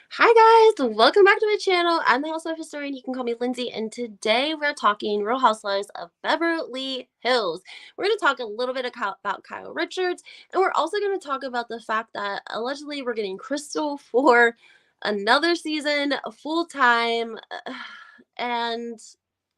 Hi guys, welcome back to my channel. I'm the Housewife historian. You can call me Lindsay, and today we're talking Real Housewives of Beverly Hills. We're going to talk a little bit about Kyle Richards, and we're also going to talk about the fact that allegedly we're getting Crystal for another season full time, and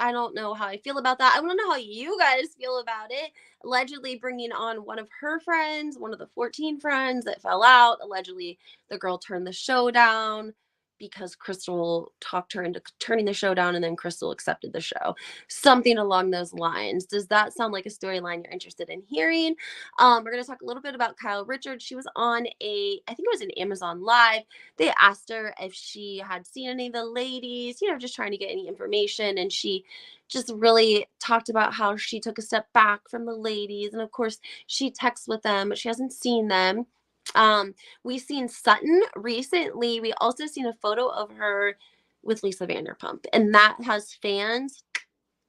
I don't know how I feel about that. I want to know how you guys feel about it. Allegedly bringing on one of her friends, one of the 14 friends that fell out. Allegedly the girl turned the show down because Crystal talked her into turning the show down, and then Crystal accepted the show. Something along those lines. Does that sound like a storyline you're interested in hearing? We're going to talk a little bit about Kyle Richards. She was on I think it was an Amazon Live. They asked her if she had seen any of the ladies, just trying to get any information. And she just really talked about how she took a step back from the ladies. And of course, she texts with them, but she hasn't seen them. We've seen Sutton recently. We also seen a photo of her with Lisa Vanderpump, and that has fans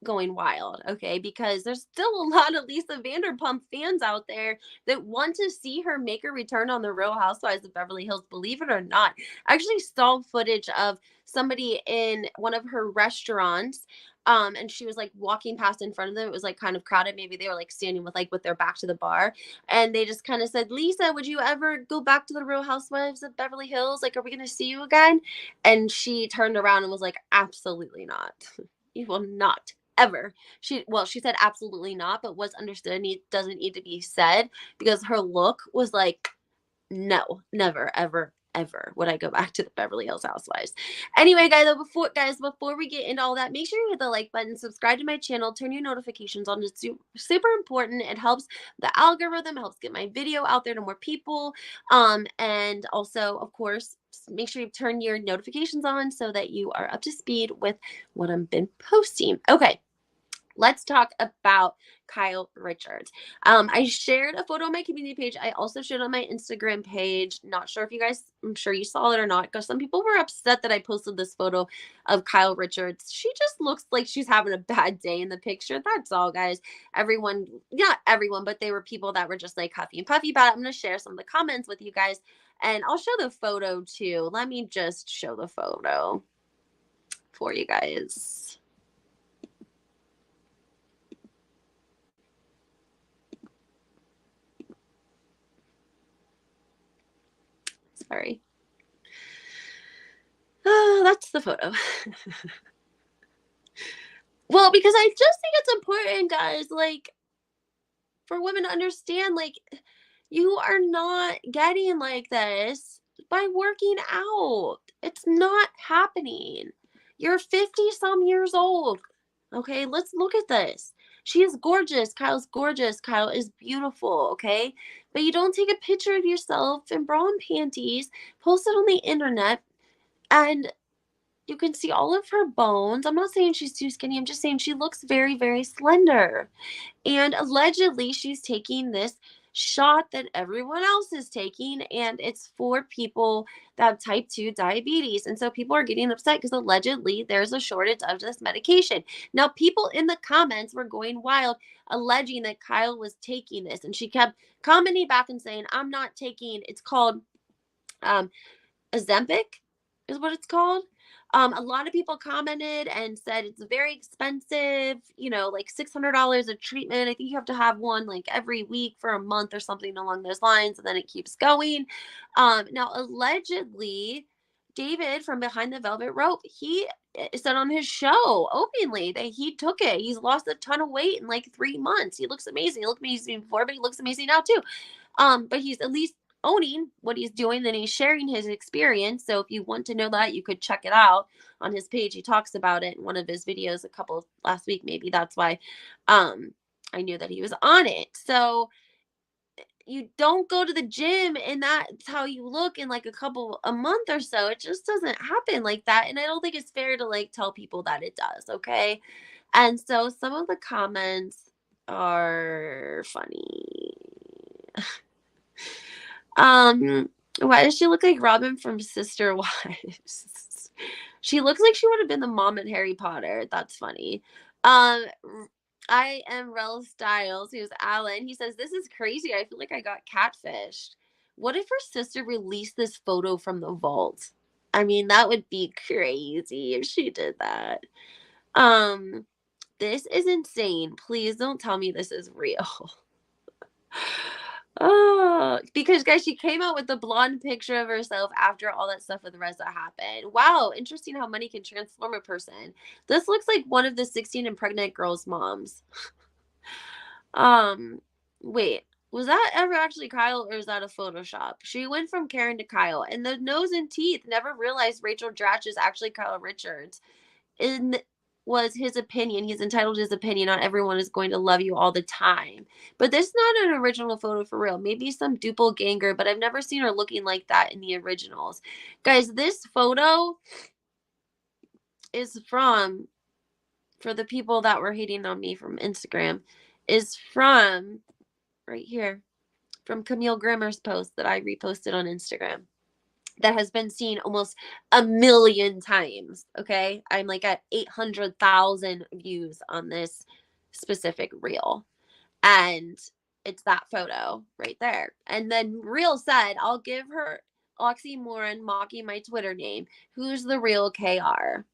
going wild, okay? Because there's still a lot of Lisa Vanderpump fans out there that want to see her make a return on the Real Housewives of Beverly Hills, believe it or not. I actually saw footage of somebody in one of her restaurants, and she was like walking past in front of them. It was like kind of crowded. Maybe they were like standing with their back to the bar, and they just kind of said, Lisa, would you ever go back to the Real Housewives of Beverly Hills? Like, are we gonna see you again? And she turned around and was like, absolutely not. You will not ever. She said absolutely not, but was understood doesn't need to be said, because her look was like, no, never, ever, ever would I go back to the Beverly Hills Housewives. Anyway, before we get into all that, make sure you hit the like button, subscribe to my channel, turn your notifications on. It's super important. It helps the algorithm, helps get my video out there to more people. And also, of course, make sure you turn your notifications on so that you are up to speed with what I've been posting. Okay, let's talk about Kyle Richards. I shared a photo on my community page. I also shared on my Instagram page. Not sure if you guys, I'm sure you saw it or not, because some people were upset that I posted this photo of Kyle Richards. She just looks like she's having a bad day in the picture. That's all, guys. Everyone, not everyone, but there were people that were just like huffy and puffy about it. I'm going to share some of the comments with you guys, and I'll show the photo too. Let me just show the photo for you guys. Sorry. Oh, that's the photo. Well, because I just think it's important, guys, like, for women to understand, like, you are not getting like this by working out. It's not happening. You're 50 some years old. Okay, let's look at this. She is gorgeous. Kyle's gorgeous. Kyle is beautiful. Okay, but you don't take a picture of yourself in bra and panties, post it on the internet, and you can see all of her bones. I'm not saying she's too skinny. I'm just saying she looks very, very slender. And allegedly, she's taking this shot that everyone else is taking, and it's for people that have type 2 diabetes. And so people are getting upset because allegedly there's a shortage of this medication. Now, people in the comments were going wild, alleging that Kyle was taking this, and she kept commenting back and saying, I'm not taking, it's called um, Ozempic is what it's called. A lot of people commented and said it's very expensive, like $600 a treatment. I think you have to have one like every week for a month or something along those lines, and then it keeps going. Now, allegedly, David from Behind the Velvet Rope, he said on his show openly that he took it. He's lost a ton of weight in like 3 months. He looks amazing. He looked amazing before, but he looks amazing now too. But he's at least owning what he's doing, and he's sharing his experience. So if you want to know that, you could check it out on his page. He talks about it in one of his videos a couple last week, maybe. That's why I knew that he was on it. So you don't go to the gym and that's how you look in like a month or so. It just doesn't happen like that. And I don't think it's fair to like tell people that it does. Okay. And so some of the comments are funny. Why does she look like Robin from Sister Wives? She looks like she would have been the mom in Harry Potter. That's funny. I am Rel Styles, who's Alan. He says, this is crazy. I feel like I got catfished. What if her sister released this photo from the vault? I mean, that would be crazy if she did that. This is insane. Please don't tell me this is real. Oh, because guys, she came out with the blonde picture of herself after all that stuff with Reza happened. Wow, interesting how money can transform a person. This looks like one of the 16 and pregnant girls' moms. Um, wait, was that ever actually Kyle or is that a Photoshop? She went from Karen to Kyle, and the nose and teeth never realized Rachel Dratch is actually Kyle Richards. In was his opinion. He's entitled to his opinion. Not everyone is going to love you all the time. But this is not an original photo for real. Maybe some doppelganger, but I've never seen her looking like that in the originals. Guys, this photo is from, for the people that were hating on me from Instagram, is from right here, from Camille Grimmer's post that I reposted on Instagram, that has been seen almost 1,000,000 times. Okay. I'm like at 800,000 views on this specific reel. And it's that photo right there. And then Reel said, I'll give her oxymoron mocking my Twitter name. Who's the real KR?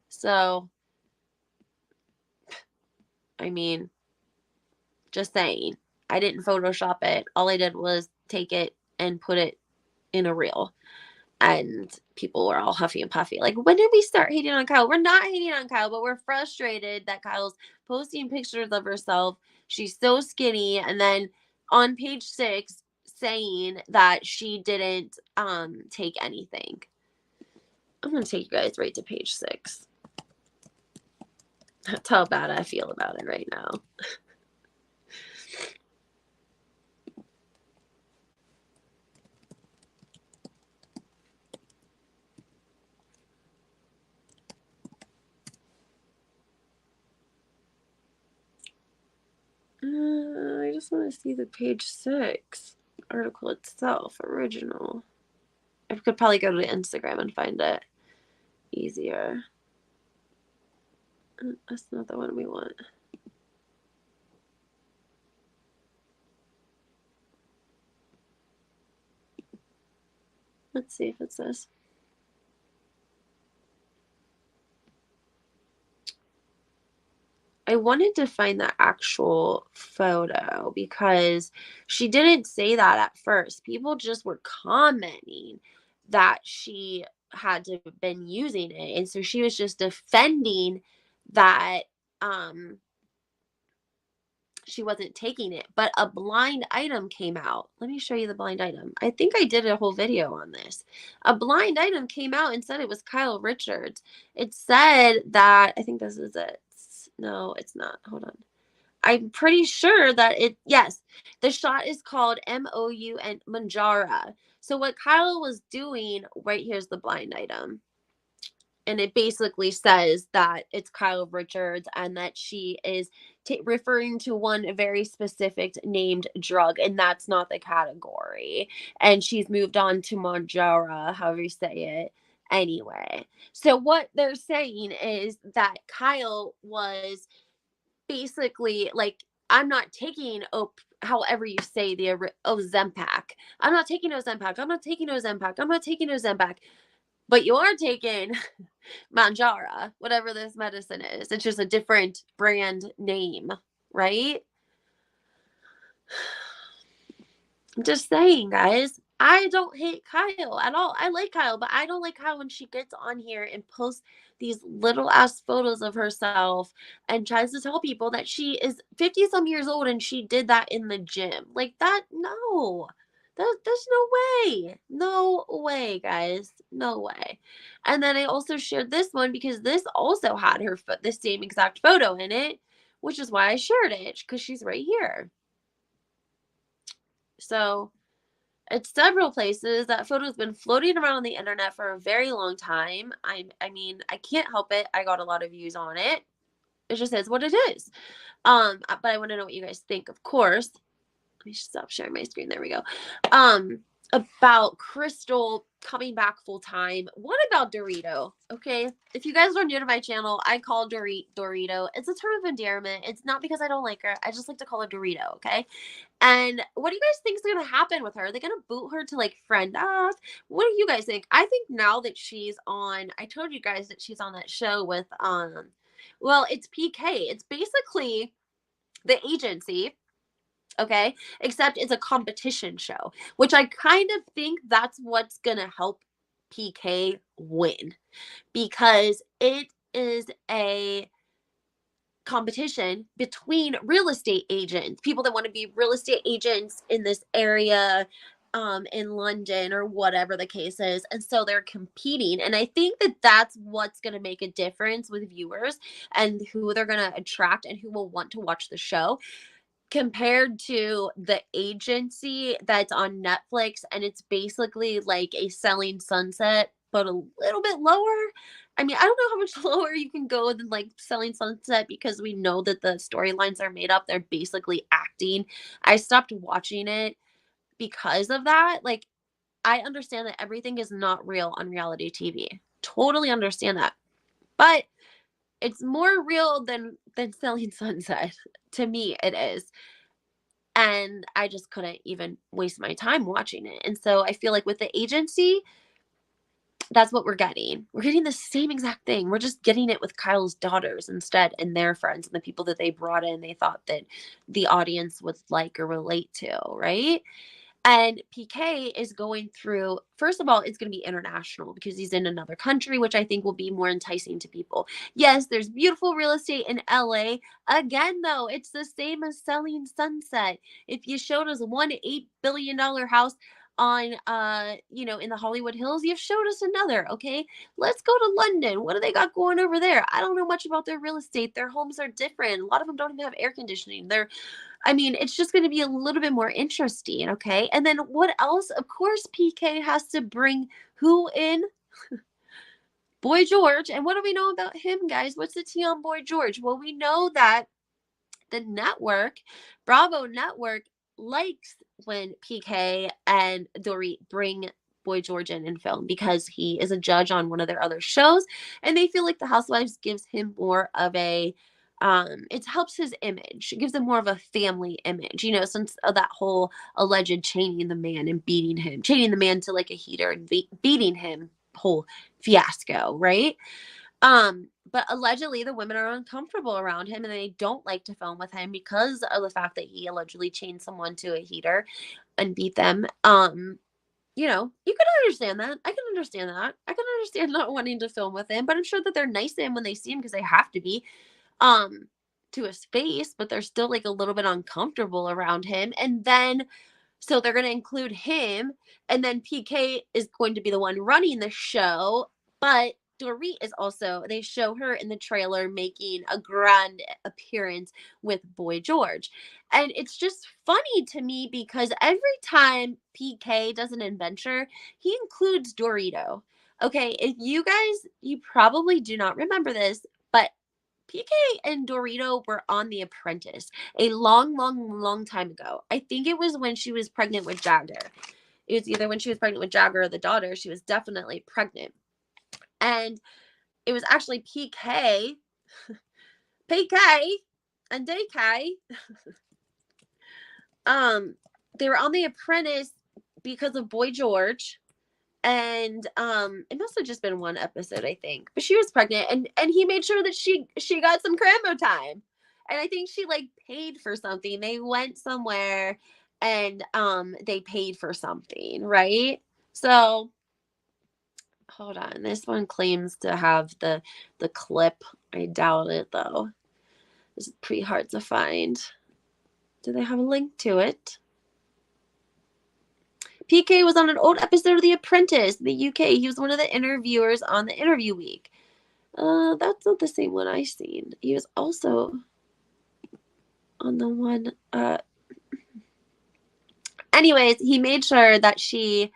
So, I mean, just saying. I didn't Photoshop it. All I did was take it and put it in a reel. And people were all huffy and puffy. Like, when did we start hating on Kyle? We're not hating on Kyle, but we're frustrated that Kyle's posting pictures of herself. She's so skinny. And then on page 6, saying that she didn't take anything. I'm going to take you guys right to page 6. That's how bad I feel about it right now. I just want to see the page 6 article itself, original. I could probably go to Instagram and find it easier. That's not the one we want. Let's see if it's this. I wanted to find the actual photo because she didn't say that at first. People just were commenting that she had to have been using it. And so she was just defending that she wasn't taking it. But a blind item came out. Let me show you the blind item. I think I did a whole video on this. A blind item came out and said it was Kyle Richards. It said that, I think this is it. No, it's not. Hold on. I'm pretty sure that yes, the shot is called MOU and Manjara. So what Kyle was doing, right here's the blind item. And it basically says that it's Kyle Richards and that she is referring to one very specific named drug, and that's not the category. And she's moved on to Manjara, however you say it. Anyway, so what they're saying is that Kyle was basically like, I'm not taking however you say the Ozempic. I'm not taking Ozempic. I'm not taking Ozempic. I'm not taking Ozempic. But you are taking Manjara, whatever this medicine is. It's just a different brand name, right? I'm just saying, guys. I don't hate Kyle at all. I like Kyle, but I don't like Kyle when she gets on here and posts these little ass photos of herself and tries to tell people that she is 50 some years old and she did that in the gym. Like that, no. There's no way. No way, guys. No way. And then I also shared this one because this also had her the same exact photo in it, which is why I shared it, because she's right here. So it's several places. That photo's been floating around on the internet for a very long time. I mean, I can't help it. I got a lot of views on it. It just is what it is. But I want to know what you guys think, of course. Let me stop sharing my screen. There we go. about Chrystal coming back full time. What about Dorito? Okay. If you guys are new to my channel, I call Dorito. It's a term of endearment. It's not because I don't like her. I just like to call her Dorito. Okay. And what do you guys think is going to happen with her? Are they going to boot her to like friend us? What do you guys think? I think now that she's on, I told you guys that she's on that show with, well, it's PK. It's basically the agency. Okay. Except it's a competition show, which I kind of think that's what's going to help PK win, because it is a competition between real estate agents, people that want to be real estate agents in this area, in London or whatever the case is. And so they're competing. And I think that that's what's going to make a difference with viewers and who they're going to attract and who will want to watch the show, compared to the agency that's on Netflix. And it's basically like a Selling Sunset, but a little bit lower. I mean, I don't know how much lower you can go than like Selling Sunset, because we know that the storylines are made up. They're basically acting. I stopped watching it because of that. Like, I understand that everything is not real on reality TV. Totally understand that. But it's more real than Selling Sunset. To me, it is. And I just couldn't even waste my time watching it. And so I feel like with the agency, that's what we're getting. We're getting the same exact thing. We're just getting it with Kyle's daughters instead, and their friends and the people that they brought in, they thought that the audience would like or relate to, right? And PK is going through, first of all, it's going to be international because he's in another country, which I think will be more enticing to people. Yes, there's beautiful real estate in LA. Again, though, it's the same as Selling Sunset. If you showed us $1 billion house on in the Hollywood Hills, you've showed us another. Okay, let's go to London. What do they got going over there? I don't know much about their real estate. Their homes are different. A lot of them don't even have air conditioning. It's just going to be a little bit more interesting. Okay. And then what else? Of course, PK has to bring who in? Boy George. And what do we know about him, guys? What's the tea on Boy George? Well, we know that the network, Bravo Network, likes when PK and Dorit bring Boy George in and film, because he is a judge on one of their other shows, and they feel like the Housewives gives him more of a it helps his image. It gives him more of a family image, since of that whole alleged chaining the man and chaining the man to like a heater and beating him whole fiasco, right? But allegedly the women are uncomfortable around him and they don't like to film with him because of the fact that he allegedly chained someone to a heater and beat them. You can understand that. I can understand that. I can understand not wanting to film with him, but I'm sure that they're nice to him when they see him, because they have to be, to his face, but they're still like a little bit uncomfortable around him. And then, so they're going to include him, and then PK is going to be the one running the show, but Dorit is also, they show her in the trailer making a grand appearance with Boy George. And it's just funny to me because every time PK does an adventure, he includes Dorito. Okay, if you guys, you probably do not remember this, but PK and Dorito were on The Apprentice a long, long, long time ago. I think it was when she was pregnant with Jagger. It was either when she was pregnant with Jagger or the daughter. She was definitely pregnant. And it was actually PK and DK. They were on The Apprentice because of Boy George. And it must have just been one episode, I think. But she was pregnant, and he made sure that she got some Crambo time. And I think she like paid for something. They went somewhere and they paid for something, right? So hold on. This one claims to have the clip. I doubt it though. This is pretty hard to find. Do they have a link to it? PK was on an old episode of The Apprentice in the UK. He was one of the interviewers on the Interview Week. That's not the same one I seen. He was also on the one. Anyways, he made sure that she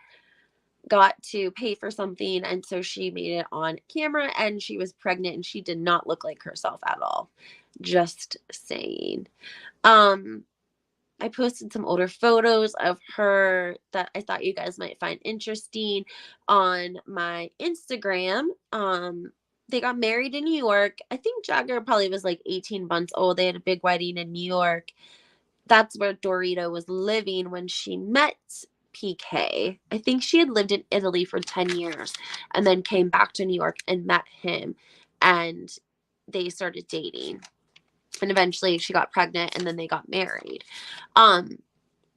got to pay for something, and so she made it on camera, and she was pregnant, and she did not look like herself at all. Just saying. I posted some older photos of her that I thought you guys might find interesting on my Instagram. They got married in New York. I think Jagger probably was like 18 months old. They had a big wedding in New York. That's where Dorito was living when she met PK. I think she had lived in Italy for 10 years and then came back to New York and met him, and they started dating. And eventually she got pregnant and then they got married. Um,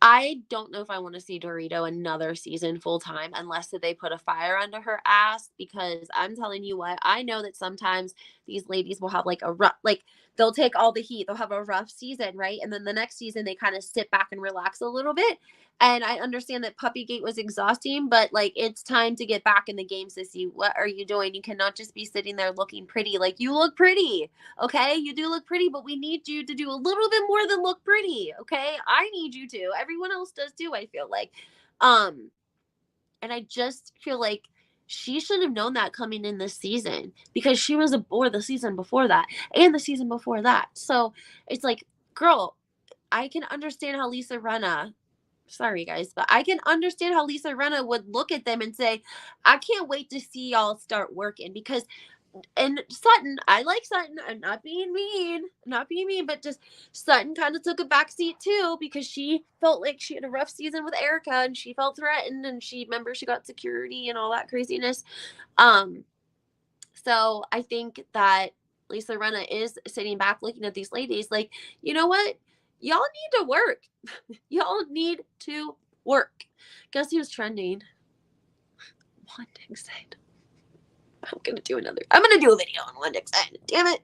I don't know if I want to see Dorito another season full time unless that they put a fire under her ass, because I'm telling you what, I know that sometimes these ladies will have like a rough, like they'll take all the heat, they'll have a rough season, right? And then the next season they kind of sit back and relax a little bit. And I understand that Puppygate was exhausting, but like it's time to get back in the game, sissy. What are you doing? You cannot just be sitting there looking pretty. Like, you look pretty. Okay, you do look pretty, but we need you to do a little bit more than look pretty. Okay, I need you to. Everyone else does too, I feel like. And I just feel like she should have known that coming in this season, because she was aboard the season before that and the season before that. So it's like, girl, I can understand how Lisa Rinna, sorry guys, but I can understand how Lisa Rinna would look at them and say, I can't wait to see y'all start working. Because, and Sutton, I like Sutton. I'm not being mean, but just Sutton kind of took a back seat too, because she felt like she had a rough season with Erica and she felt threatened, and she got security and all that craziness. So I think that Lisa Rinna is sitting back looking at these ladies like, you know what? Y'all need to work. Y'all need to work. Guess who's trending? One Dixon. I'm gonna do a video on One Dixon. Damn it.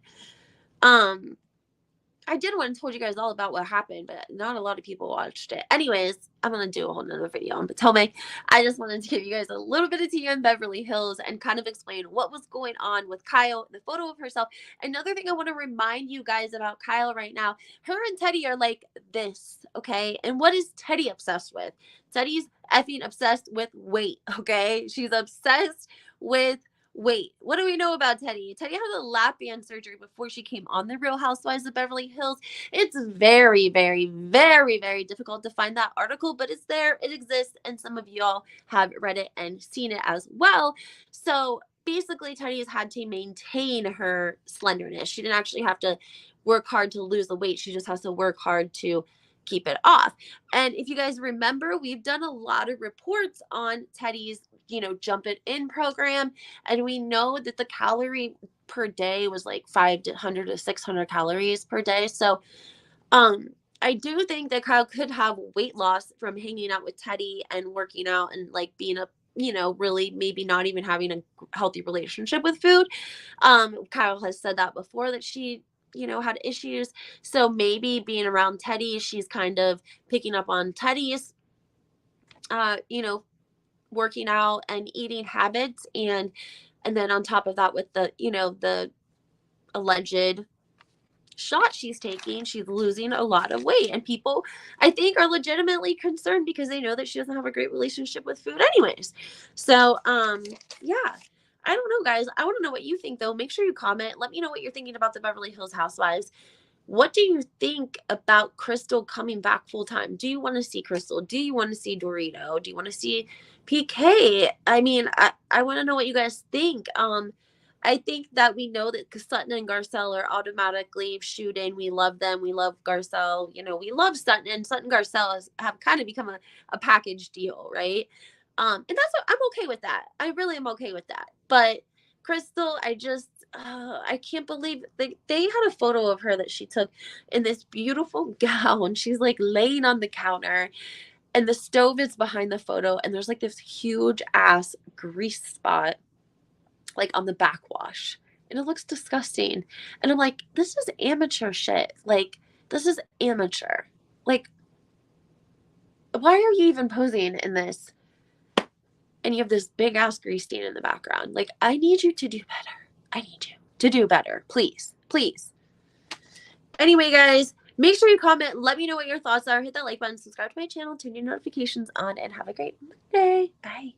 I did one and told you guys all about what happened, but not a lot of people watched it. Anyways, I'm going to do a whole nother video on Potomac. I just wanted to give you guys a little bit of tea on Beverly Hills and kind of explain what was going on with Kyle, the photo of herself. Another thing I want to remind you guys about Kyle right now, her and Teddy are like this, okay? And what is Teddy obsessed with? Teddy's effing obsessed with weight, okay? She's obsessed with wait, what do we know about Teddy? Teddy had a lap band surgery before she came on The Real Housewives of Beverly Hills. It's very, very, very, very difficult to find that article, but it's there. It exists, and some of y'all have read it and seen it as well. So basically, Teddy has had to maintain her slenderness. She didn't actually have to work hard to lose the weight. She just has to work hard to keep it off. And if you guys remember, we've done a lot of reports on Teddy's, jump it in program. And we know that the calorie per day was like 500 to 600 calories per day. So, I do think that Kyle could have weight loss from hanging out with Teddy and working out and like being a, really maybe not even having a healthy relationship with food. Kyle has said that before, that she had issues. So maybe being around Teddy, she's kind of picking up on Teddy's, working out and eating habits. And then on top of that, with the, the alleged shot she's taking, she's losing a lot of weight. And people, I think, are legitimately concerned because they know that she doesn't have a great relationship with food anyways. So, yeah. I don't know, guys. I want to know what you think, though. Make sure you comment. Let me know what you're thinking about the Beverly Hills Housewives. What do you think about Crystal coming back full time? Do you want to see Crystal? Do you want to see Dorito? Do you want to see PK? I mean, I want to know what you guys think. I think that we know that Sutton and Garcelle are automatically shooting. We love them. We love Garcelle. We love Sutton, and Sutton Garcelle have kind of become a package deal, right? And I'm okay with that. I really am okay with that. But Crystal, I can't believe they had a photo of her that she took in this beautiful gown. She's like laying on the counter, and the stove is behind the photo, and there's like this huge ass grease spot like on the backwash, and it looks disgusting. And I'm like, this is amateur shit. Like, this is amateur. Like, why are you even posing in this? And you have this big ass grease stain in the background. Like, I need you to do better. I need you to do better. Please. Please. Anyway, guys, make sure you comment. Let me know what your thoughts are. Hit that like button. Subscribe to my channel. Turn your notifications on. And have a great Monday. Bye.